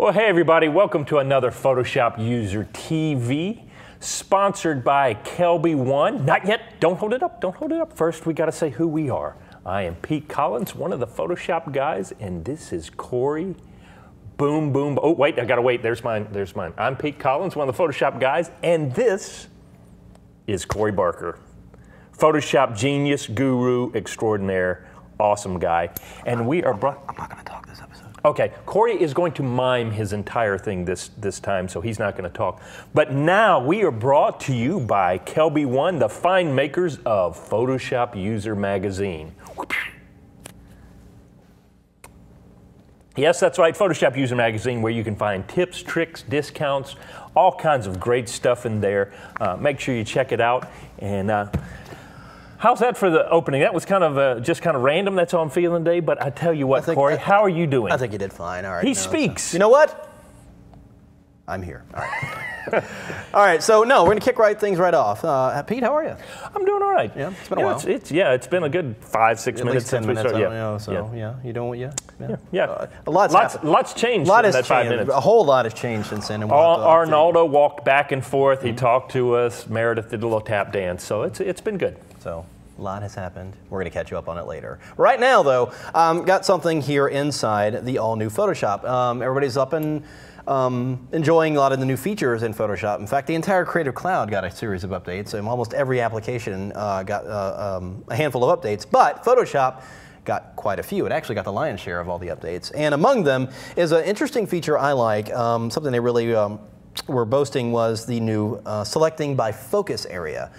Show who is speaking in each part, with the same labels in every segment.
Speaker 1: Well, hey everybody, welcome to another Photoshop User TV, sponsored by Kelby One. Not yet, don't hold it up, don't hold it up. First, we gotta say who we are. I am Pete Collins, one of the Photoshop guys, and this is Corey. Boom, boom, oh wait, I gotta wait, there's mine, there's mine. I'm Pete Collins, one of the Photoshop guys, and this is Corey Barker. Photoshop genius, guru, extraordinaire, awesome guy. And we are
Speaker 2: I'm not gonna talk this episode.
Speaker 1: Okay, Corey is going to mime his entire thing this time, so he's not going to talk. But now we are brought to you by Kelby One, the fine makers of Photoshop User Magazine. Yes, that's right, Photoshop User Magazine, where you can find tips, tricks, discounts, all kinds of great stuff in there. Make sure you check it out. And how's that for the opening? That was kind of just kind of random. That's all I'm feeling today. But I tell you what, Corey, how are you doing?
Speaker 2: I think you did fine. All right.
Speaker 1: He speaks.
Speaker 2: So, you know what? I'm here. All right. All right. So no, we're gonna kick things right off. Pete, how are you?
Speaker 1: I'm doing all right.
Speaker 2: Yeah, it's been a while.
Speaker 1: It's been a good 5-6 minutes since we started.
Speaker 2: Yeah, you doing what?
Speaker 1: Yeah.
Speaker 2: Lots
Speaker 1: changed
Speaker 2: in
Speaker 1: that 5 minutes.
Speaker 2: A whole lot has changed since then.
Speaker 1: Arnaldo walked back and forth. He talked to us. Meredith did a little tap dance. So it's been good.
Speaker 2: So a lot has happened. We're going to catch you up on it later. Right now, though, got something here inside the all-new Photoshop. Everybody's up and enjoying a lot of the new features in Photoshop. In fact, the entire Creative Cloud got a series of updates, and almost every application got a handful of updates. But Photoshop got quite a few. It actually got the lion's share of all the updates. And among them is an interesting feature I like. Something they really were boasting was the new selecting by focus area.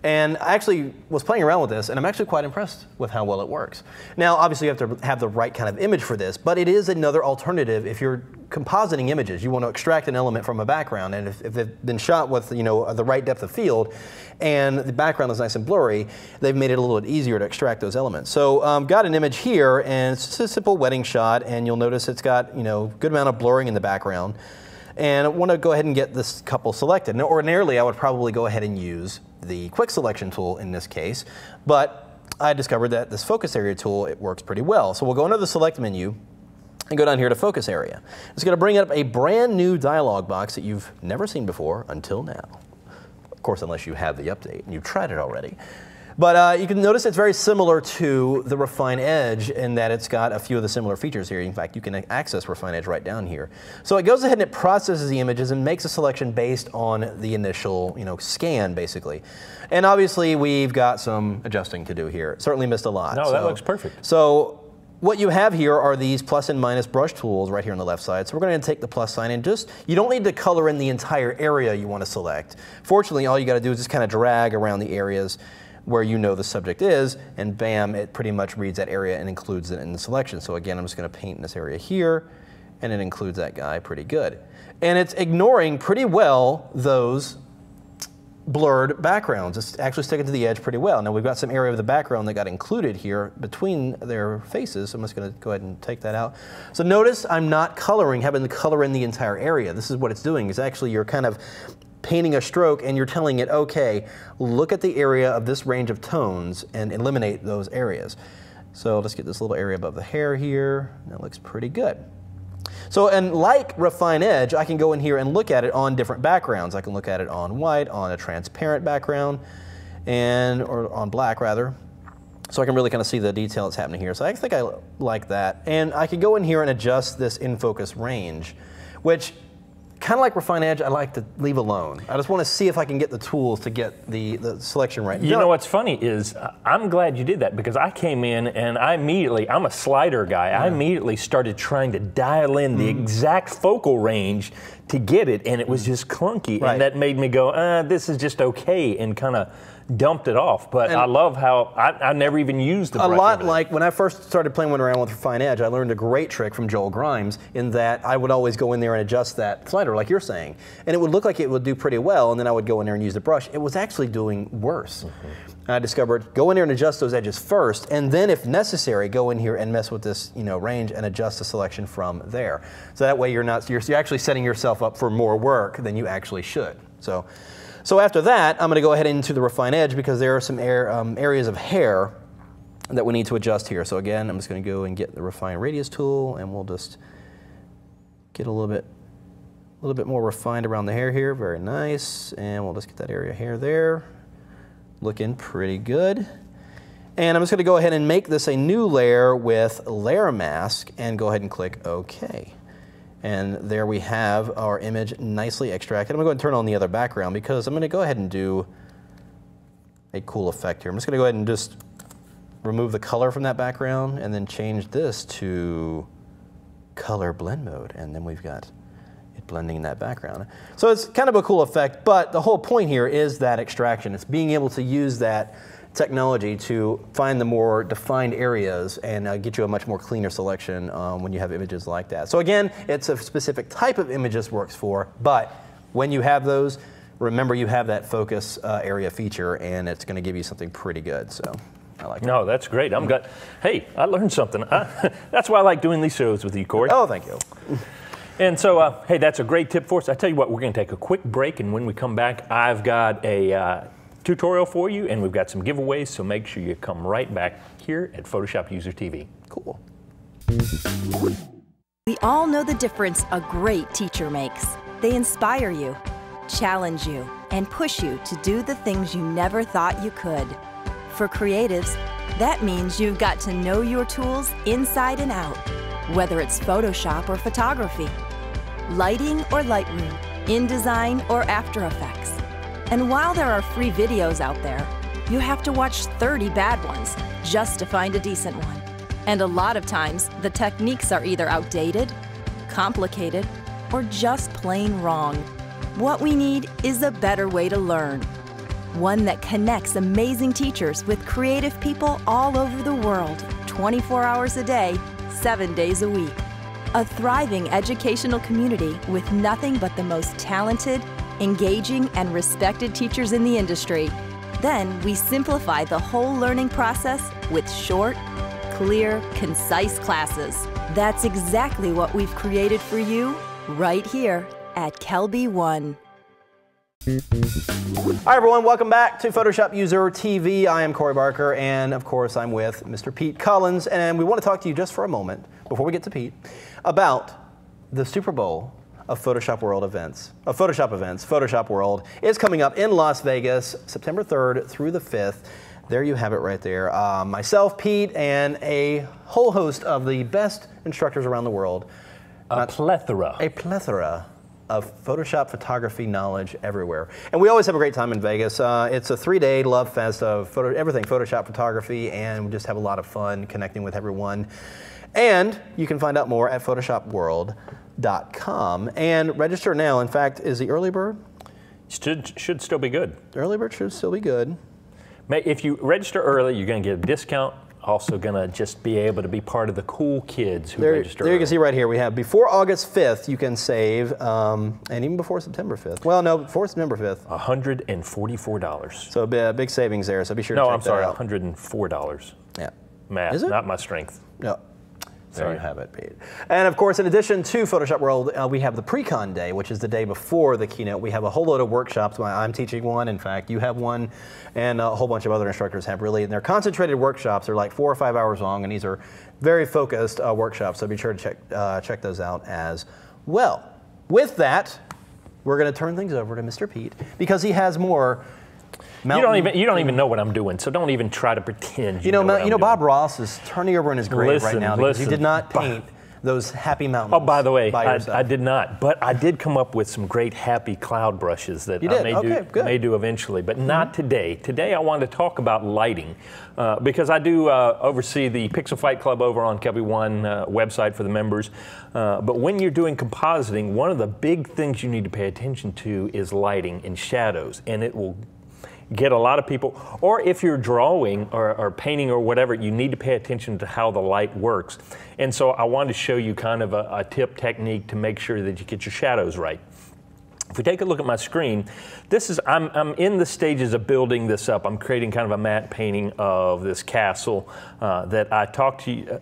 Speaker 2: And I actually was playing around with this, and I'm actually quite impressed with how well it works. Now, obviously, you have to have the right kind of image for this, but it is another alternative if you're compositing images. You want to extract an element from a background, and if it's been shot with the right depth of field, and the background is nice and blurry, they've made it a little bit easier to extract those elements. So, got an image here, and it's just a simple wedding shot, and you'll notice it's got good amount of blurring in the background. And I want to go ahead and get this couple selected. Now, ordinarily, I would probably go ahead and use the quick selection tool in this case, but I discovered that this focus area tool, it works pretty well. So we'll go into the select menu and go down here to focus area. It's going to bring up a brand new dialog box that you've never seen before until now. Of course, unless you have the update and you've tried it already. But you can notice it's very similar to the Refine Edge in that it's got a few of the similar features here. In fact, you can access Refine Edge right down here. So it goes ahead and it processes the images and makes a selection based on the initial scan, basically. And obviously, we've got some adjusting to do here. Certainly missed a lot.
Speaker 1: No, that looks perfect.
Speaker 2: So what you have here are these plus and minus brush tools right here on the left side. So we're going to take the plus sign and you don't need to color in the entire area you want to select. Fortunately, all you got to do is just kind of drag around the areas where the subject is, and bam, it pretty much reads that area and includes it in the selection. So again, I'm just going to paint in this area here, and it includes that guy pretty good. And it's ignoring pretty well those blurred backgrounds. It's actually sticking to the edge pretty well. Now we've got some area of the background that got included here between their faces, so I'm just going to go ahead and take that out. So notice I'm not having to color in the entire area. This is what it's doing, is actually you're kind of painting a stroke and you're telling it, okay, look at the area of this range of tones and eliminate those areas. So let's get this little area above the hair here. That looks pretty good. So, and like Refine Edge, I can go in here and look at it on different backgrounds. I can look at it on white, on a transparent background, or on black rather. So I can really kind of see the detail that's happening here. So I think I like that. And I can go in here and adjust this in focus range, which kind of like Refine Edge, I like to leave alone. I just want to see if I can get the tools to get the selection right.
Speaker 1: You know what's funny is I'm glad you did that, because I came in and I'm a slider guy. I immediately started trying to dial in the exact focal range to get it, and it was just clunky. And that made me go, this is just okay, and kind of dumped it off. But I love how I never even used the brush.
Speaker 2: A lot like when I first started playing around with Refine Edge, I learned a great trick from Joel Grimes in that I would always go in there and adjust that slider like you're saying. And it would look like it would do pretty well, and then I would go in there and use the brush. It was actually doing worse. I discovered go in there and adjust those edges first, and then if necessary, go in here and mess with this range and adjust the selection from there. So that way you're actually setting yourself up for more work than you actually should. So after that, I'm going to go ahead into the Refine Edge because there are some areas of hair that we need to adjust here. So again, I'm just going to go and get the Refine Radius tool, and we'll just get a little bit little bit more refined around the hair here, very nice. And we'll just get that area of hair there. Looking pretty good. And I'm just gonna go ahead and make this a new layer with layer mask and go ahead and click OK. And there we have our image nicely extracted. I'm gonna go ahead and turn on the other background because I'm gonna go ahead and do a cool effect here. I'm just gonna go ahead and just remove the color from that background and then change this to color blend mode. And then we've got it blending in that background. So it's kind of a cool effect, but the whole point here is that extraction. It's being able to use that technology to find the more defined areas and get you a much more cleaner selection when you have images like that. So again, it's a specific type of image this works for, but when you have those, remember you have that focus area feature and it's going to give you something pretty good. So I like it.
Speaker 1: No, that's great. I'm glad. Hey, I learned something. That's why I like doing these shows with you, Corey.
Speaker 2: Oh, thank you.
Speaker 1: And so, hey, that's a great tip for us. I tell you what, we're going to take a quick break, and when we come back, I've got a tutorial for you, and we've got some giveaways, so make sure you come right back here at Photoshop User TV.
Speaker 2: Cool.
Speaker 3: We all know the difference a great teacher makes. They inspire you, challenge you, and push you to do the things you never thought you could. For creatives, that means you've got to know your tools inside and out, whether it's Photoshop or photography, lighting or Lightroom, InDesign or After Effects. And while there are free videos out there, you have to watch 30 bad ones just to find a decent one. And a lot of times, the techniques are either outdated, complicated, or just plain wrong. What we need is a better way to learn. One that connects amazing teachers with creative people all over the world, 24 hours a day, 7 days a week. A thriving educational community with nothing but the most talented, engaging, and respected teachers in the industry. Then we simplify the whole learning process with short, clear, concise classes. That's exactly what we've created for you right here at Kelby One.
Speaker 2: Hi everyone, welcome back to Photoshop User TV. I am Corey Barker, and of course I'm with Mr. Pete Collins, and we want to talk to you just for a moment, before we get to Pete, about the Super Bowl of Photoshop World events. Photoshop World is coming up in Las Vegas, September 3rd through the 5th. There you have it right there. Myself, Pete, and a whole host of the best instructors around the world.
Speaker 1: A plethora
Speaker 2: Of Photoshop photography knowledge everywhere. And we always have a great time in Vegas. It's a 3-day love fest of everything Photoshop photography, and we just have a lot of fun connecting with everyone. And you can find out more at photoshopworld.com and register now. In fact, is the early bird?
Speaker 1: should still be good.
Speaker 2: The early bird should still be good.
Speaker 1: If you register early, you're going to get a discount. Also going to just be able to be part of the cool kids who register
Speaker 2: There
Speaker 1: early.
Speaker 2: you can see right here, we have before August 5th, you can save, and even before September 5th. Well, no, before September 5th.
Speaker 1: $144.
Speaker 2: So a big savings there, so be sure to check that out.
Speaker 1: $104.
Speaker 2: Yeah.
Speaker 1: Math,
Speaker 2: Is it?
Speaker 1: not my strength.
Speaker 2: No. There you have it, Pete. And of course, in addition to Photoshop World, we have the pre-con day, which is the day before the keynote. We have a whole load of workshops. I'm teaching one, in fact, you have one, and a whole bunch of other instructors have really. And they're concentrated workshops. They're like 4 or 5 hours long, and these are very focused workshops. So be sure to check those out as well. With that, we're going to turn things over to Mr. Pete because he has more.
Speaker 1: You don't even know what I'm doing, so don't even try to pretend you know what I'm doing.
Speaker 2: Bob Ross is turning over in his grave right now because he did not paint those happy mountains.
Speaker 1: Oh, by the way, I did not, but I did come up with some great happy cloud brushes that I may do eventually, but not today. Today I wanted to talk about lighting because I do oversee the Pixel Fight Club over on Kelby One website for the members. But when you're doing compositing, one of the big things you need to pay attention to is lighting and shadows, and it will get a lot of people, or if you're drawing or painting or whatever, you need to pay attention to how the light works. And so I wanted to show you kind of a tip technique to make sure that you get your shadows right. If we take a look at my screen, I'm in the stages of building this up. I'm creating kind of a matte painting of this castle that I talked to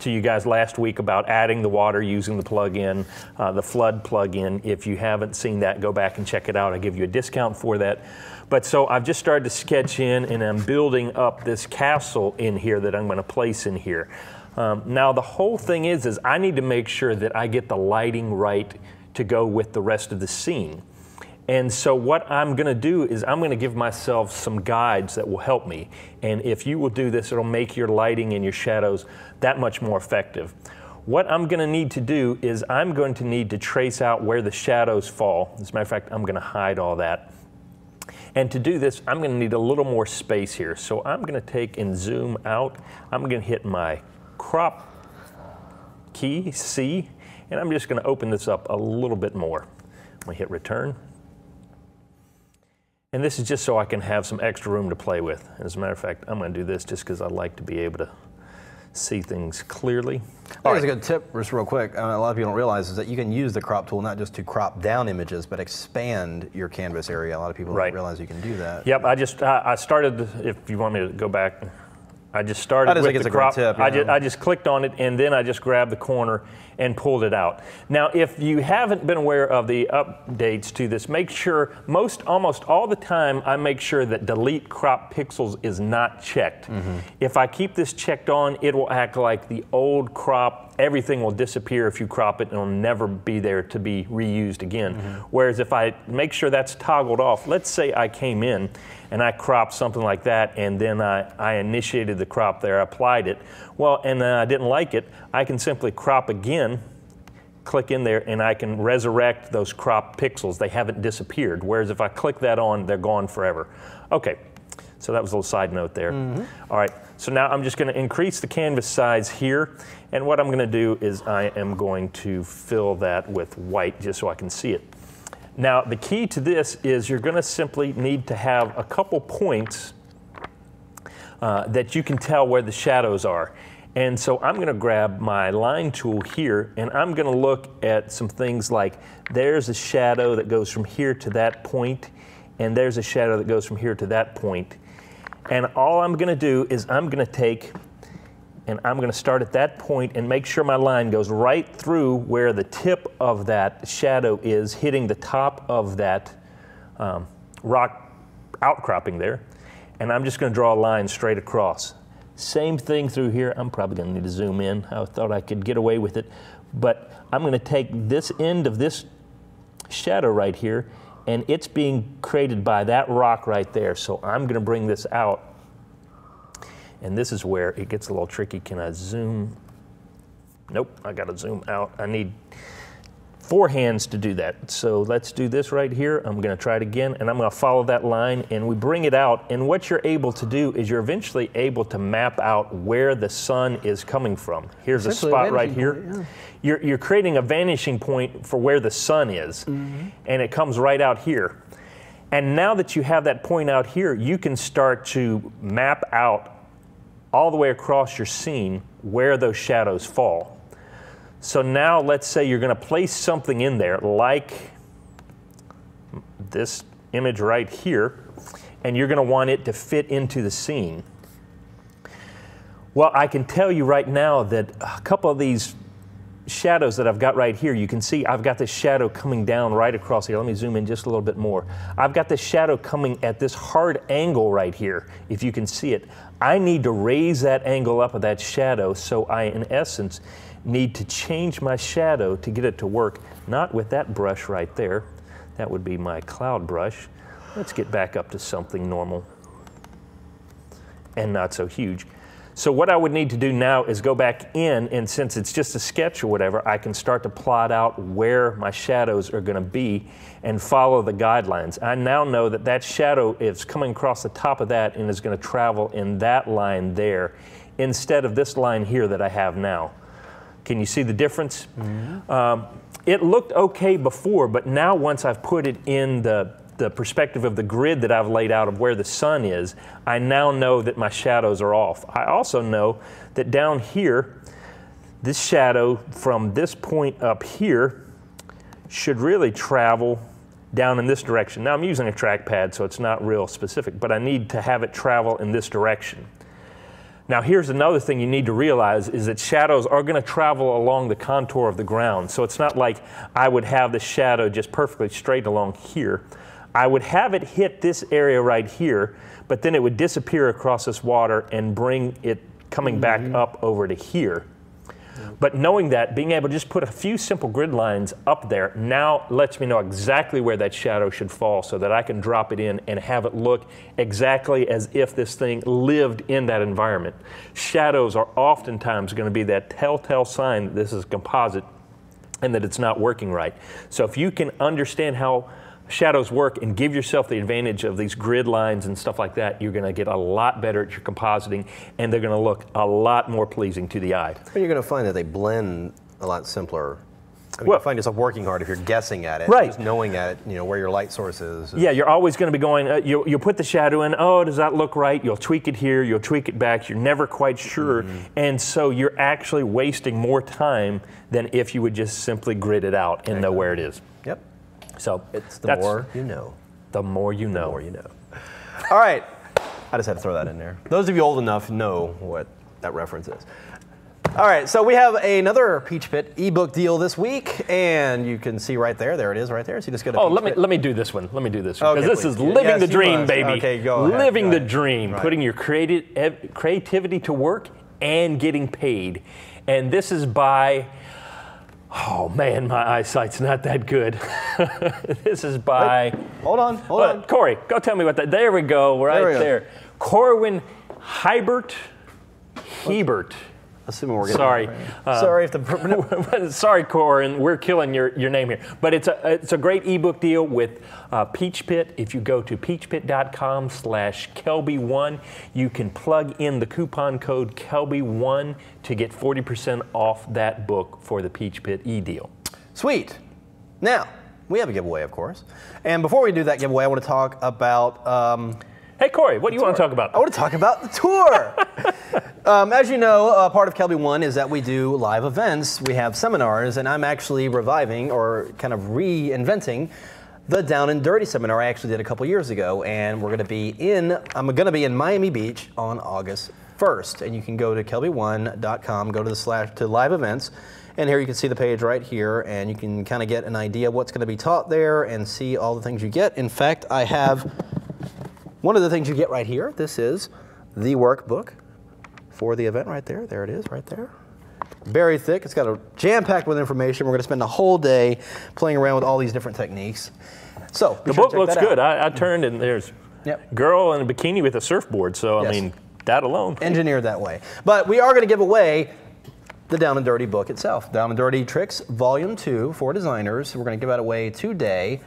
Speaker 1: you guys last week about adding the water using the plug-in, the flood plug-in. If you haven't seen that, go back and check it out. I'll give you a discount for that. But so I've just started to sketch in, and I'm building up this castle in here that I'm going to place in here. Now the whole thing is I need to make sure that I get the lighting right to go with the rest of the scene. And so what I'm going to do is I'm going to give myself some guides that will help me. And if you will do this, it'll make your lighting and your shadows that much more effective. What I'm going to need to do is I'm going to need to trace out where the shadows fall. As a matter of fact, I'm going to hide all that. And to do this, I'm going to need a little more space here. So I'm going to take and zoom out. I'm going to hit my crop key, C, and I'm just going to open this up a little bit more. I'm going to hit return. And this is just so I can have some extra room to play with. As a matter of fact, I'm going to do this just because I like to be able to see things clearly.
Speaker 2: Here's a good tip, just real quick. A lot of people don't realize is that you can use the crop tool not just to crop down images, but expand your canvas area. A lot of people don't realize you can do that.
Speaker 1: Yep, I started, if you want me to go back, I just started with the crop.
Speaker 2: Tip,
Speaker 1: I just clicked on it, and then I just grabbed the corner and pulled it out. Now, if you haven't been aware of the updates to this, make sure, almost all the time, I make sure that delete crop pixels is not checked. If I keep this checked on, it will act like the old crop. Everything will disappear if you crop it, and it'll never be there to be reused again. Whereas if I make sure that's toggled off, let's say I came in and I cropped something like that, and then I initiated the crop there, I applied it, well, and I didn't like it, I can simply crop again, click in there, and I can resurrect those crop pixels. They haven't disappeared, whereas if I click that on, they're gone forever. Okay, so that was a little side note there. All right, so now I'm just gonna increase the canvas size here, and what I'm gonna do is I am going to fill that with white just so I can see it. Now, the key to this is you're going to simply need to have a couple points that you can tell where the shadows are. And so I'm going to grab my line tool here, and I'm going to look at some things like there's a shadow that goes from here to that point, and there's a shadow that goes from here to that point. And all I'm going to do is I'm going to take and I'm going to start at that point and make sure my line goes right through where the tip of that shadow is, hitting the top of that rock outcropping there. And I'm just going to draw a line straight across. Same thing through here. I'm probably going to need to zoom in. I thought I could get away with it. But I'm going to take this end of this shadow right here, and it's being created by that rock right there. So I'm going to bring this out. And this is where it gets a little tricky. Can I zoom? Nope, I gotta zoom out. I need 4 hands to do that. So let's do this right here. I'm gonna try it again, and I'm gonna follow that line, and we bring it out, and what you're able to do is you're eventually able to map out where the sun is coming from. Here's a spot right here. You're creating a vanishing point for where the sun is, and it comes right out here. And now that you have that point out here, you can start to map out all the way across your scene where those shadows fall. So now let's say you're going to place something in there like this image right here, and you're going to want it to fit into the scene. Well, I can tell you right now that a couple of these shadows that I've got right here, you can see I've got this shadow coming down right across here. Let me zoom in just a little bit more. I've got this shadow coming at this hard angle right here, if you can see it. I need to raise that angle up of that shadow, so I, in essence, need to change my shadow to get it to work, not with that brush right there. That would be my cloud brush. Let's get back up to something normal and not so huge. So what I would need to do now is go back in, and since it's just a sketch or whatever, I can start to plot out where my shadows are going to be and follow the guidelines. I now know that that shadow is coming across the top of that and is going to travel in that line there instead of this line here that I have now. Can you see the difference? It looked okay before, but now once I've put it in the perspective of the grid that I've laid out of where the sun is, I now know that my shadows are off. I also know that down here, this shadow from this point up here should really travel down in this direction. Now I'm using a trackpad, so it's not real specific, but I need to have it travel in this direction. Now here's another thing you need to realize is that shadows are going to travel along the contour of the ground. So it's not like I would have the shadow just perfectly straight along here. I would have it hit this area right here, but then it would disappear across this water and bring it coming back up over to here. But knowing that, being able to just put a few simple grid lines up there now lets me know exactly where that shadow should fall so that I can drop it in and have it look exactly as if this thing lived in that environment. Shadows are oftentimes going to be that telltale sign that this is composite and that it's not working right. So if you can understand how shadows work and give yourself the advantage of these grid lines and stuff like that, you're going to get a lot better at your compositing, and they're going to look a lot more pleasing to the eye.
Speaker 2: But you're going to find that they blend a lot simpler. I mean, you find yourself working hard if you're guessing at it,
Speaker 1: right.
Speaker 2: Just knowing at it, where your light source is.
Speaker 1: Yeah, you're always going to be going, you'll put the shadow in, oh, does that look right? You'll tweak it here, you'll tweak it back, you're never quite sure, and so you're actually wasting more time than if you would just simply grid it out and know where it is.
Speaker 2: Yep.
Speaker 1: So
Speaker 2: it's the more you know.
Speaker 1: The more you know.
Speaker 2: The more you know. All right. I just had to throw that in there. Those of you old enough know what that reference is. All right, so we have another Peach Pit ebook deal this week, and you can see right there. There it is, right there. So you just go to.
Speaker 1: Oh, let me do this one. Let me do this one because
Speaker 2: okay,
Speaker 1: this is living the dream, baby.
Speaker 2: Okay, go ahead.
Speaker 1: Living the dream,
Speaker 2: right.
Speaker 1: Putting your creativity to work and getting paid, and this is by. Oh man, my eyesight's not that good. This is by.
Speaker 2: Wait, hold on.
Speaker 1: Corey, go tell me what that. There we go, right there. Corwin Hebert.
Speaker 2: Assuming we're getting
Speaker 1: sorry.
Speaker 2: Sorry if the.
Speaker 1: Sorry, Corin, we're killing your name here. But it's a great ebook deal with Peach Pit. If you go to peachpit.com/Kelby One, you can plug in the coupon code Kelby One to get 40% off that book for the Peach Pit e-deal.
Speaker 2: Sweet. Now, we have a giveaway, of course. And before we do that giveaway, I want to talk about.
Speaker 1: Hey, Corey, what do you want to talk about?
Speaker 2: I want to talk about the tour. As you know, part of Kelby One is that we do live events. We have seminars, and I'm actually reviving or kind of reinventing the Down and Dirty seminar I actually did a couple years ago, and I'm going to be in Miami Beach on August 1st. And you can go to kelby1.com, go to live events, and here you can see the page right here, and you can kind of get an idea of what's going to be taught there and see all the things you get. In fact, I have one of the things you get right here. This is the workbook for the event right there. There it is, right there. Very thick. It's got a jam-packed with information. We're going to spend the whole day playing around with all these different techniques. So
Speaker 1: the book looks good. I turned and there's girl in a bikini with a surfboard. So I mean, that alone.
Speaker 2: Engineered that way. But we are going to give away the Down and Dirty book itself. Down and Dirty Tricks Volume 2 for designers. We're going to give that away today.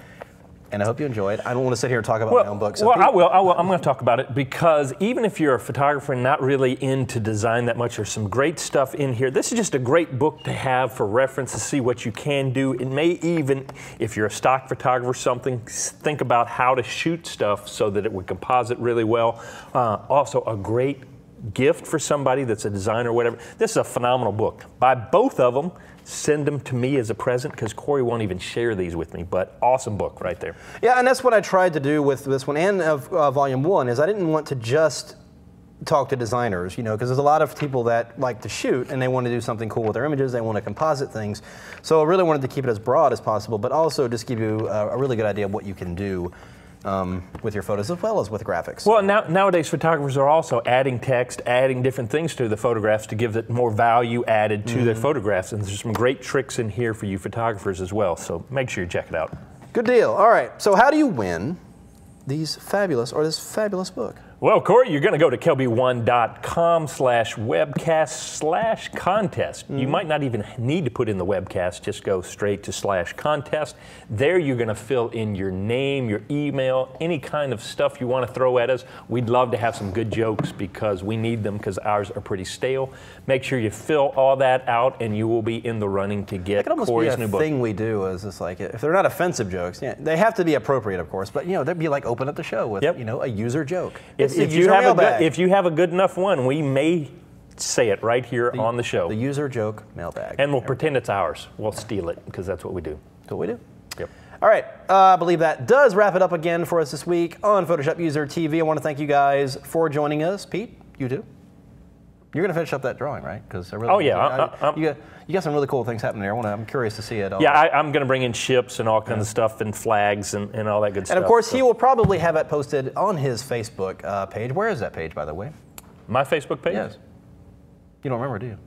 Speaker 2: And I hope you enjoy it. I don't want to sit here and talk about my own book. So
Speaker 1: I will. I'm going to talk about it because even if you're a photographer and not really into design that much, there's some great stuff in here. This is just a great book to have for reference to see what you can do. It may even, if you're a stock photographer or something, think about how to shoot stuff so that it would composite really well. Also, a great gift for somebody that's a designer or whatever. This is a phenomenal book. Buy both of them. Send them to me as a present because Corey won't even share these with me, but awesome book right there.
Speaker 2: Yeah, and that's what I tried to do with this one and Volume 1 is I didn't want to just talk to designers, because there's a lot of people that like to shoot and they want to do something cool with their images, they want to composite things. So I really wanted to keep it as broad as possible, but also just give you a really good idea of what you can do with your photos as well as with graphics.
Speaker 1: Well, nowadays photographers are also adding text, adding different things to the photographs to give it more value added to their photographs. And there's some great tricks in here for you photographers as well. So make sure you check it out.
Speaker 2: Good deal. All right. So how do you win this fabulous book?
Speaker 1: Well, Corey, you're going to go to kelby1.com/webcast/contest. You might not even need to put in the webcast, just go straight to /contest. There you're going to fill in your name, your email, any kind of stuff you want to throw at us. We'd love to have some good jokes because we need them because ours are pretty stale. Make sure you fill all that out and you will be in the running to get Corey's new book.
Speaker 2: Thing we do is just like, if they're not offensive jokes, they have to be appropriate, of course, but they'd be like open up the show with a user joke.
Speaker 1: If you have a good enough one, we may say it right here on the show.
Speaker 2: The user joke mailbag.
Speaker 1: And we'll pretend it's ours. We'll steal it because that's what we do.
Speaker 2: That's what we do.
Speaker 1: Yep.
Speaker 2: All right. I believe that does wrap it up again for us this week on Photoshop User TV. I want to thank you guys for joining us. Pete, you too. You're going to finish up that drawing, right? Because you got some really cool things happening there. I'm curious to see it all.
Speaker 1: Yeah, I'm going to bring in ships and all kinds of stuff and flags and all that good stuff.
Speaker 2: And of course, he will probably have it posted on his Facebook page. Where is that page, by the way?
Speaker 1: My Facebook page?
Speaker 2: Yes. You don't remember, do you?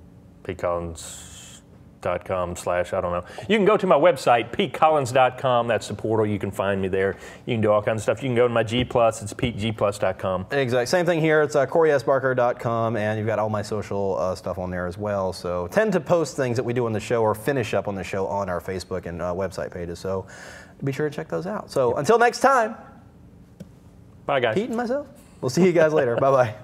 Speaker 1: PeteCollins.com / I don't know. You can go to my website, PeteCollins.com. That's the portal. You can find me there. You can do all kinds of stuff. You can go to my G+. It's PeteGplus.com.
Speaker 2: Exactly. Same thing here. It's CoreySBarker.com, and you've got all my social stuff on there as well. So tend to post things that we do on the show or finish up on the show on our Facebook and website pages. So be sure to check those out. So until next time,
Speaker 1: bye, guys.
Speaker 2: Pete and myself, we'll see you guys later. Bye-bye.